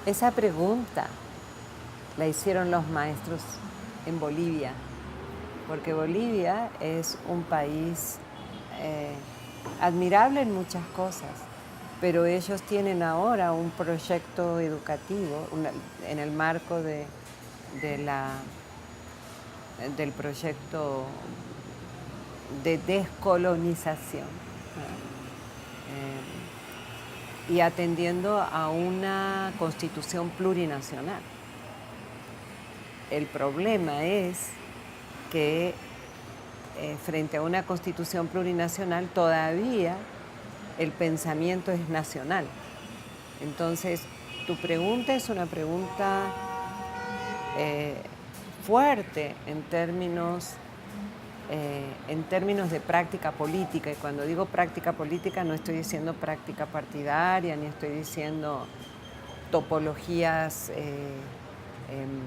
Esa pregunta la hicieron los maestros en Bolivia, porque Bolivia es un país eh, admirable en muchas cosas, pero ellos tienen ahora un proyecto educativo en el marco de del proyecto de descolonización, y atendiendo a una constitución plurinacional. El problema es que frente a una constitución plurinacional todavía el pensamiento es nacional. Entonces, tu pregunta es una pregunta eh, fuerte en términos de práctica política. Y cuando digo práctica política no estoy diciendo práctica partidaria, ni estoy diciendo topologías, em,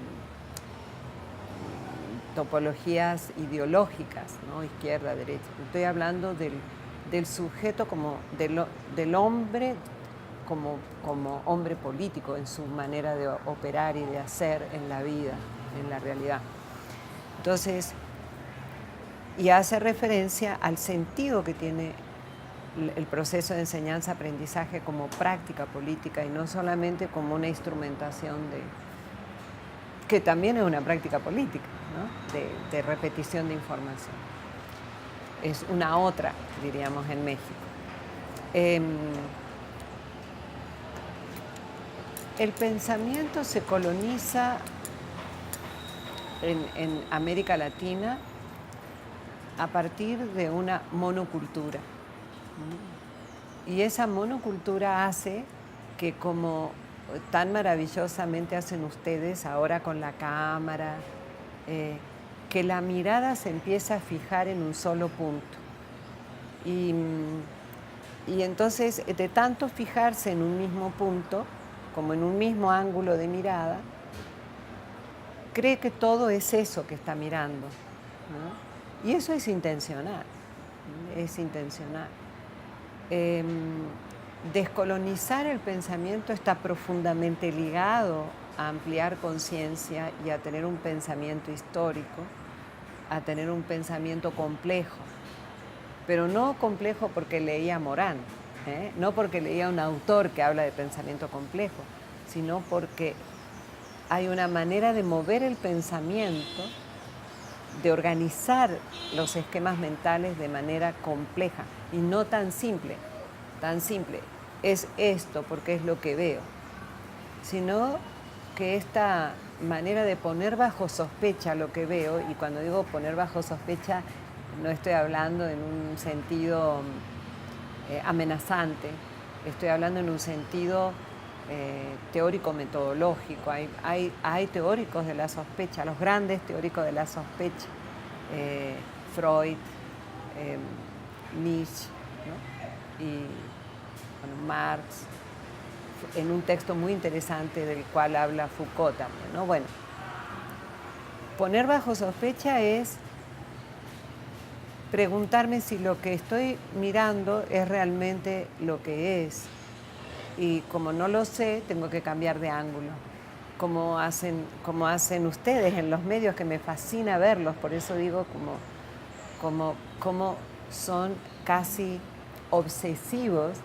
topologías ideológicas, ¿no? Izquierda, derecha. Estoy hablando del sujeto del hombre como hombre político en su manera de operar y de hacer en la vida, en la realidad. Entonces, y hace referencia al sentido que tiene el proceso de enseñanza-aprendizaje como práctica política y no solamente como una instrumentación que también es una práctica política, ¿no? De repetición de información. Es una otra, diríamos, en México. Em, el pensamiento se coloniza en América Latina a partir de una monocultura. Y esa monocultura hace que, como tan maravillosamente hacen ustedes ahora con la cámara, que la mirada se empieza a fijar en un solo punto. Y entonces, de tanto fijarse en un mismo punto, como en un mismo ángulo de mirada, cree que todo es eso que está mirando, ¿no? Y eso es intencional, es intencional. Descolonizar el pensamiento está profundamente ligado a ampliar conciencia y a tener un pensamiento histórico, a tener un pensamiento complejo, pero no complejo porque leía Morán, no porque leía un autor que habla de pensamiento complejo, sino porque hay una manera de mover el pensamiento, de organizar los esquemas mentales de manera compleja y no tan simple. Tan simple, es esto porque es lo que veo, sino que esta manera de poner bajo sospecha lo que veo, y cuando digo poner bajo sospecha no estoy hablando en un sentido amenazante, estoy hablando en un sentido teórico-metodológico. Hay teóricos de la sospecha, los grandes teóricos de la sospecha, Freud, Nietzsche, ¿no? Y bueno, Marx, en un texto muy interesante del cual habla Foucault también, ¿no? Bueno, poner bajo sospecha es preguntarme si lo que estoy mirando es realmente lo que es. Y como no lo sé, tengo que cambiar de ángulo. Como hacen ustedes en los medios, que me fascina verlos, por eso digo como son casi obsesivos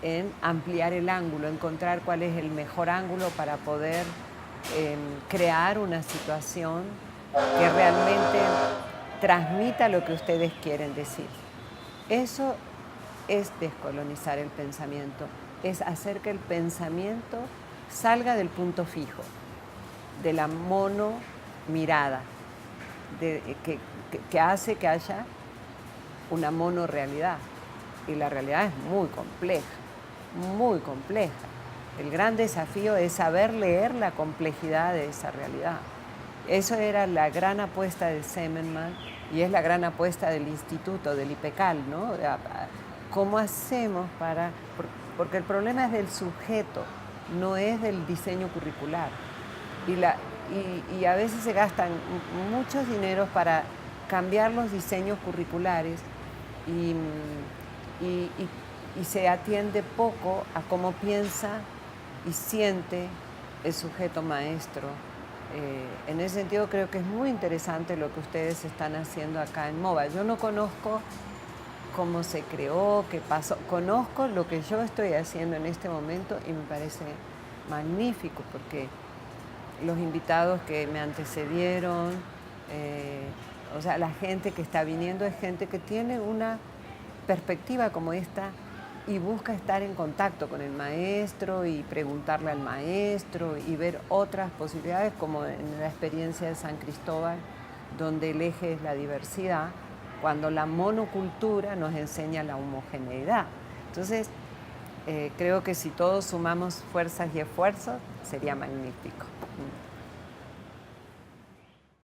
en ampliar el ángulo, encontrar cuál es el mejor ángulo para poder crear una situación que realmente transmita lo que ustedes quieren decir. Eso es descolonizar el pensamiento, es hacer que el pensamiento salga del punto fijo, de la mono mirada, que hace que haya una monorrealidad. Y la realidad es muy compleja, muy compleja. El gran desafío es saber leer la complejidad de esa realidad. Eso era la gran apuesta de Semenman y es la gran apuesta del instituto, del IPECAL, ¿no? ¿Cómo hacemos para...? Porque el problema es del sujeto, no es del diseño curricular. Y a veces se gastan muchos dineros para cambiar los diseños curriculares y se atiende poco a cómo piensa y siente el sujeto maestro. En ese sentido creo que es muy interesante lo que ustedes están haciendo acá en MOVA. Yo no conozco cómo se creó, qué pasó. Conozco lo que yo estoy haciendo en este momento y me parece magnífico porque los invitados que me antecedieron, eh, o sea, la gente que está viniendo es gente que tiene una perspectiva como esta y busca estar en contacto con el maestro y preguntarle al maestro y ver otras posibilidades, como en la experiencia de San Cristóbal, donde el eje es la diversidad, cuando la monocultura nos enseña la homogeneidad. Entonces, creo que si todos sumamos fuerzas y esfuerzos, sería magnífico.